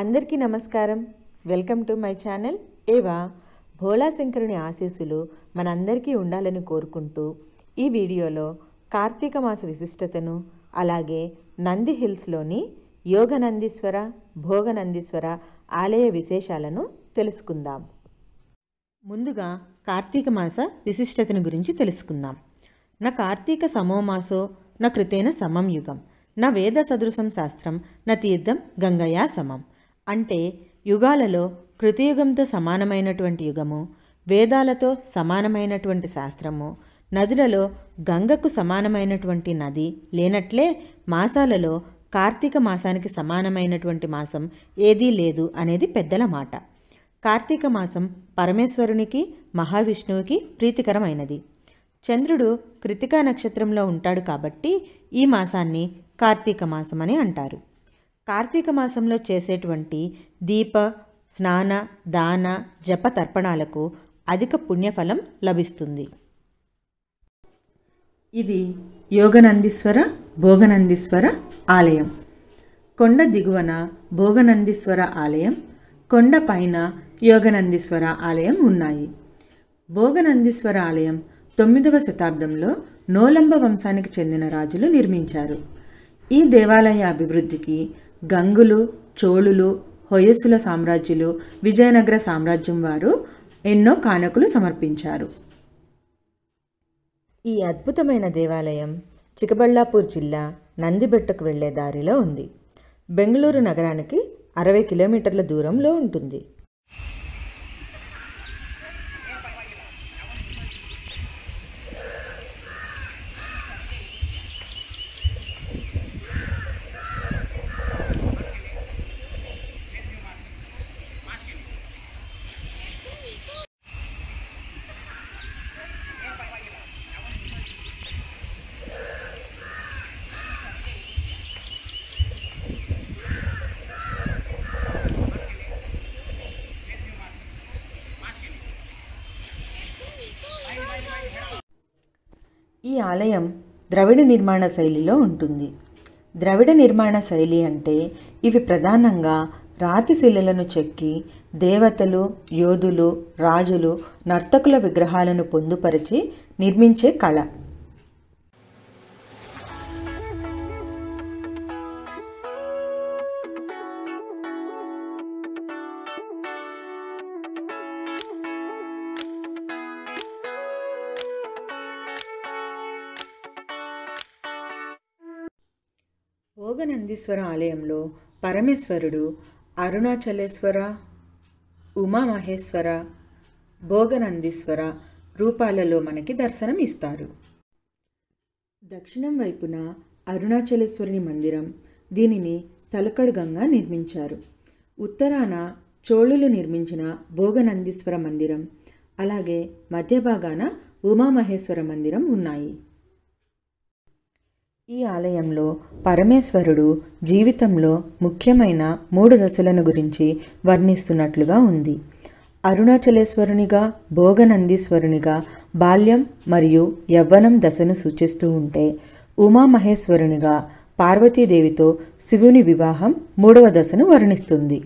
అందరికీ నమస్కారం. Welcome to my channel ఏవా. భోళా శంకరుని ఆశీస్సులు మనందరికీ ఉండాలని కోరుకుంటూ ఈ వీడియోలో కార్తీక మాస విశిష్టతను, అలాగే నంది హిల్స్లోని యోగనందీశ్వర, భోగనందీశ్వర ఆలయ విశేషాలను తెలుసుకుందాం. ముందుగా కార్తీక మాస విశిష్టతను గురించి తెలుసుకుందాం. నా కార్తీక సమోమాసో నా కృతేన సమం యుగం, నా వేద సదృశం శాస్త్రం నా తీర్థం గంగయా సమం. అంటే యుగాలలో కృతయుగంతో సమానమైనటువంటి యుగము, వేదాలతో సమానమైనటువంటి శాస్త్రము, నదులలో గంగకు సమానమైనటువంటి నది లేనట్లే మాసాలలో కార్తీక మాసానికి సమానమైనటువంటి మాసం ఏదీ లేదు అనేది పెద్దల మాట. కార్తీక మాసం పరమేశ్వరునికి, మహావిష్ణువుకి ప్రీతికరమైనది. చంద్రుడు కృతికా నక్షత్రంలో ఉంటాడు కాబట్టి ఈ మాసాన్ని కార్తీక మాసం అని అంటారు. కార్తీక మాసంలో చేసేటువంటి దీప, స్నాన, దాన, జప తర్పణాలకు అధిక పుణ్యఫలం లభిస్తుంది. ఇది యోగనందీశ్వర, భోగనందీశ్వర ఆలయం. కొండ దిగువన భోగనందీశ్వర ఆలయం, కొండ పైన యోగనందీశ్వర ఆలయం ఉన్నాయి. భోగనందీశ్వర ఆలయం 9వ శతాబ్దంలో నోలంబ వంశానికి చెందిన రాజులు నిర్మించారు. ఈ దేవాలయ అభివృద్ధికి గంగులు, చోళులు, హొయసుల సామ్రాజ్యులు, విజయనగర సామ్రాజ్యం వారు ఎన్నో కానుకలు సమర్పించారు. ఈ అద్భుతమైన దేవాలయం చిక్కబళ్ళాపూర్ జిల్లా నందిబెట్టకు వెళ్లే దారిలో ఉంది. బెంగళూరు నగరానికి 60 కిలోమీటర్ల దూరంలో ఉంటుంది. ఈ ఆలయం ద్రవిడ నిర్మాణ శైలిలో ఉంటుంది. ద్రవిడ నిర్మాణ శైలి అంటే ఇవి ప్రధానంగా రాతి శిలలను చెక్కి దేవతలు, యోధులు, రాజులు, నర్తకుల విగ్రహాలను పొందుపరిచి నిర్మించే కళ. భోగనందీశ్వర ఆలయంలో పరమేశ్వరుడు అరుణాచలేశ్వర, ఉమామహేశ్వర, భోగనందీశ్వర రూపాలలో మనకి దర్శనం ఇస్తారు. దక్షిణం వైపున అరుణాచలేశ్వరుని మందిరం, దీనిని తలకడుగంగా నిర్మించారు. ఉత్తరాన చోళులు నిర్మించిన భోగనందీశ్వర మందిరం, అలాగే మధ్య భాగాన ఉమామహేశ్వర మందిరం ఉన్నాయి. ఈ ఆలయంలో పరమేశ్వరుడు జీవితంలో ముఖ్యమైన 3 దశలను గురించి వర్ణిస్తున్నట్లుగా ఉంది. అరుణాచలేశ్వరునిగా, భోగనందీశ్వరునిగా బాల్యం మరియు యవ్వనం దశను సూచిస్తూ ఉంటే, ఉమామహేశ్వరునిగా పార్వతీదేవితో శివుని వివాహం 3వ దశను వర్ణిస్తుంది.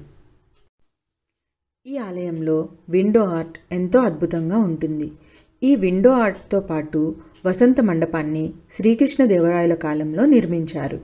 ఈ ఆలయంలో విండో ఆర్ట్ ఎంతో అద్భుతంగా ఉంటుంది. ఈ విండో ఆర్ట్తో పాటు వసంత మండపాన్ని శ్రీకృష్ణదేవరాయల కాలంలో నిర్మించారు.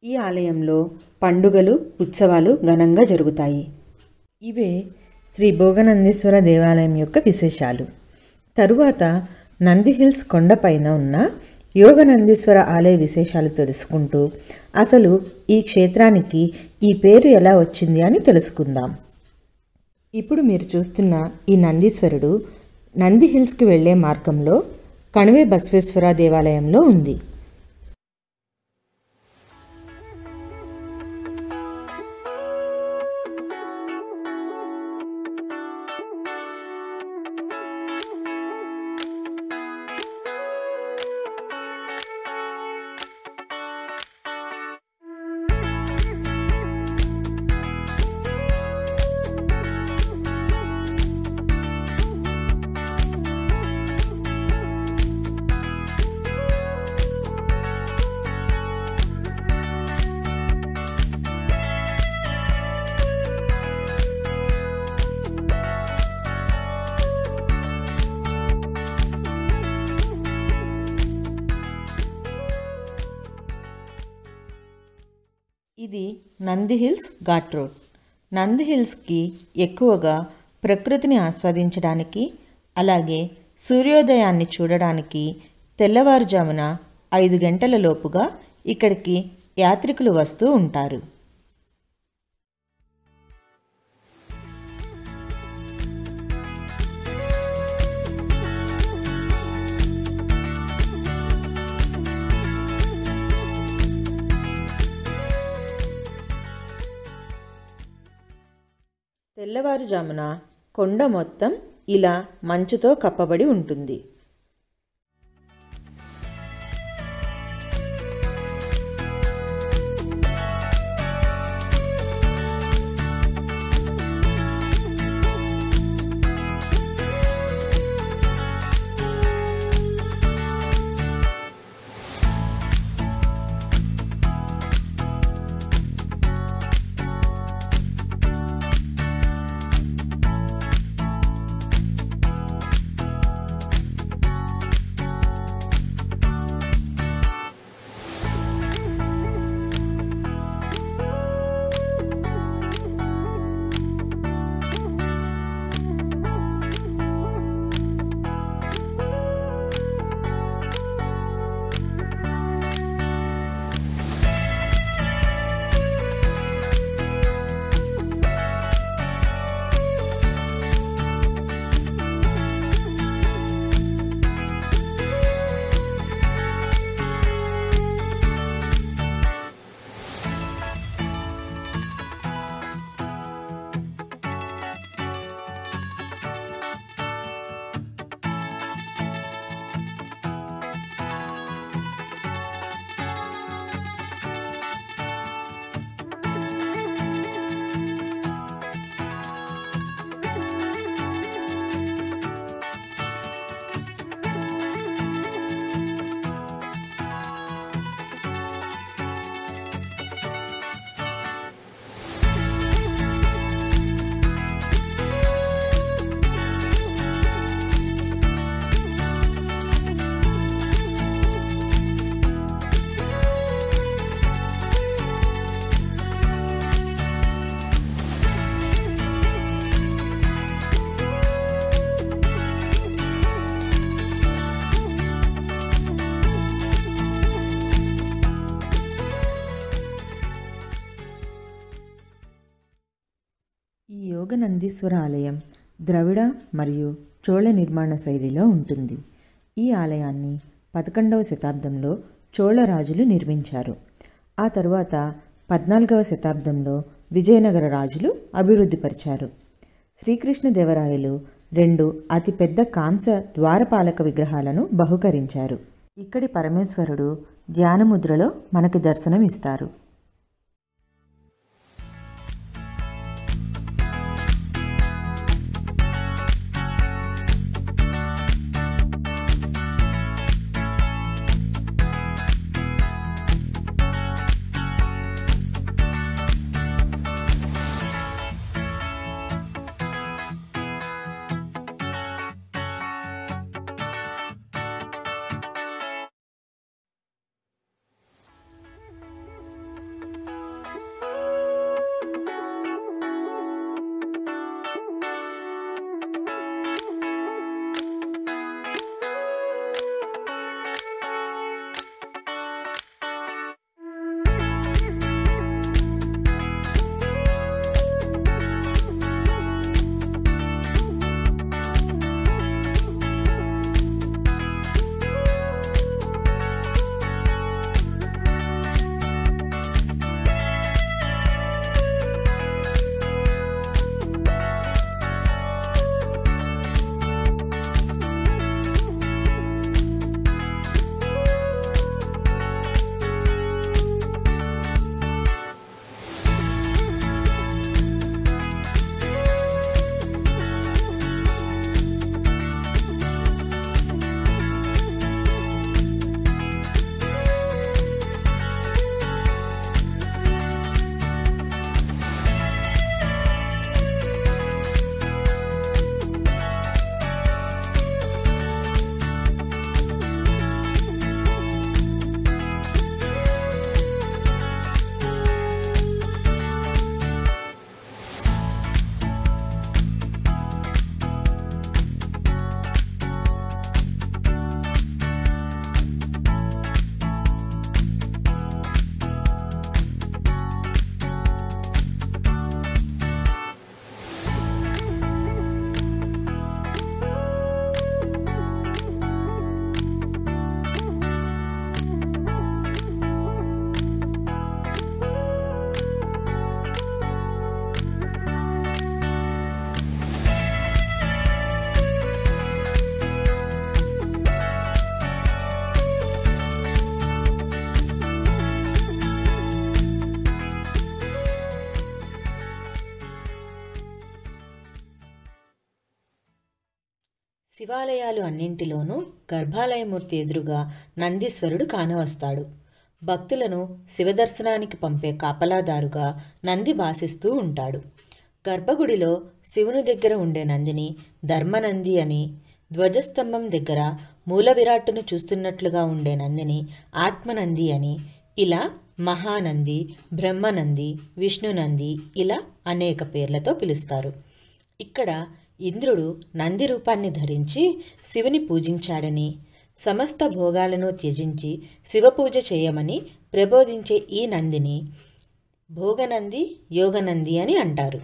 ఈ ఆలయంలో పండుగలు, ఉత్సవాలు ఘనంగా జరుగుతాయి. ఇవే శ్రీ భోగనందీశ్వర దేవాలయం యొక్క విశేషాలు. తరువాత నంది హిల్స్ కొండపైన ఉన్న యోగనందీశ్వర ఆలయ విశేషాలు తెలుసుకుంటూ అసలు ఈ క్షేత్రానికి ఈ పేరు ఎలా వచ్చింది అని తెలుసుకుందాం. ఇప్పుడు మీరు చూస్తున్న ఈ నందీశ్వరుడు నంది హిల్స్కి వెళ్ళే మార్గంలో కణువే బసవేశ్వర దేవాలయంలో ఉంది. ఇది నంది హిల్స్ ఘాట్ రోడ్. నంది హిల్స్కి ఎక్కువగా ప్రకృతిని ఆస్వాదించడానికి, అలాగే సూర్యోదయాన్ని చూడడానికి తెల్లవారుజామున 5 గంటల లోపుగా ఇక్కడికి యాత్రికులు వస్తూ ఉంటారు. తెల్లవారుజామున కొండ మొత్తం ఇలా మంచుతో కప్పబడి ఉంటుంది. ఈ యోగనందీశ్వర ఆలయం ద్రవిడ మరియు చోళ నిర్మాణ శైలిలో ఉంటుంది. ఈ ఆలయాన్ని 11వ శతాబ్దంలో చోళ రాజులు నిర్మించారు. ఆ తరువాత 14వ శతాబ్దంలో విజయనగర రాజులు అభివృద్ధిపరిచారు. శ్రీకృష్ణదేవరాయలు 2 అతిపెద్ద కాంస్య ద్వారపాలక విగ్రహాలను బహుకరించారు. ఇక్కడి పరమేశ్వరుడు ధ్యానముద్రలో మనకి దర్శనమిస్తారు. శివాలయాలు అన్నింటిలోనూ గర్భాలయమూర్తి ఎదురుగా నందీశ్వరుడు కానవస్తాడు. భక్తులను శివదర్శనానికి పంపే కాపలాదారుగా నంది భాసిస్తూ ఉంటాడు. గర్భగుడిలో శివుని దగ్గర ఉండే నందిని ధర్మనంది అని, ధ్వజస్తంభం దగ్గర మూల విరాట్టును చూస్తున్నట్లుగా ఉండే నందిని ఆత్మనంది అని, ఇలా మహానంది, బ్రహ్మనంది, విష్ణునంది ఇలా అనేక పేర్లతో పిలుస్తారు. ఇక్కడ ఇంద్రుడు నంది రూపాన్ని ధరించి శివుని పూజించాడని, సమస్త భోగాలను త్యజించి శివపూజ చేయమని ప్రబోధించే ఈ నందిని భోగనంది, యోగనంది అని అంటారు.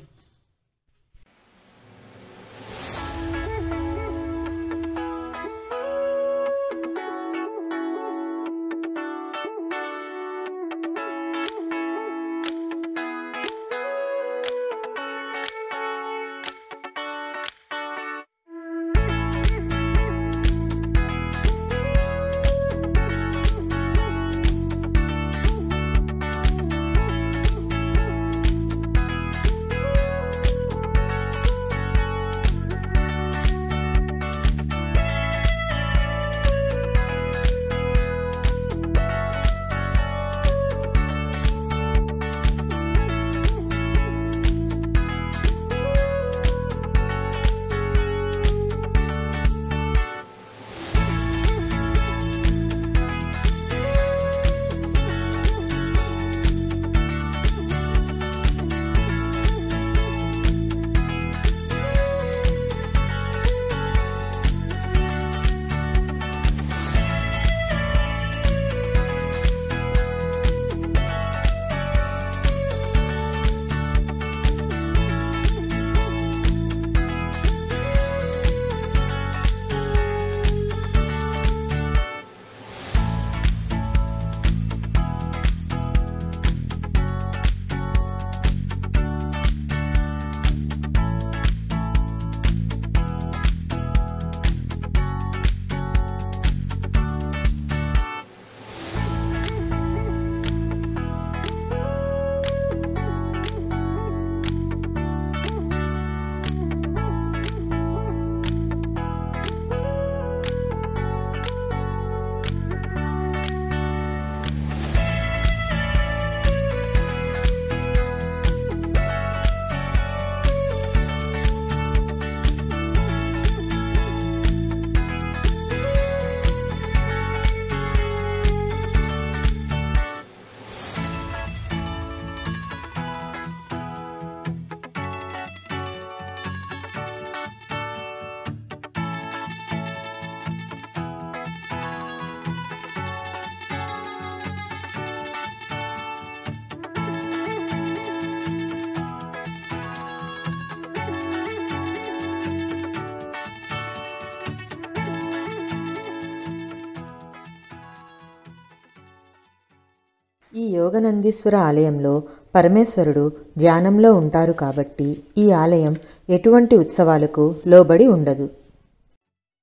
ఈ యోగనందీశ్వర ఆలయంలో పరమేశ్వరుడు ధ్యానంలో ఉంటారు కాబట్టి ఈ ఆలయం ఎటువంటి ఉత్సవాలకు లోబడి ఉండదు.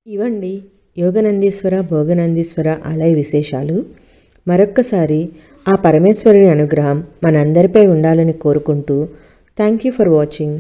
ఇవండి యోగనందీశ్వర భోగనందీశ్వర ఆలయ విశేషాలు. మరొక్కసారి ఆ పరమేశ్వరుని అనుగ్రహం మనందరిపై ఉండాలని కోరుకుంటూ థ్యాంక్ యూ ఫర్ వాచింగ్.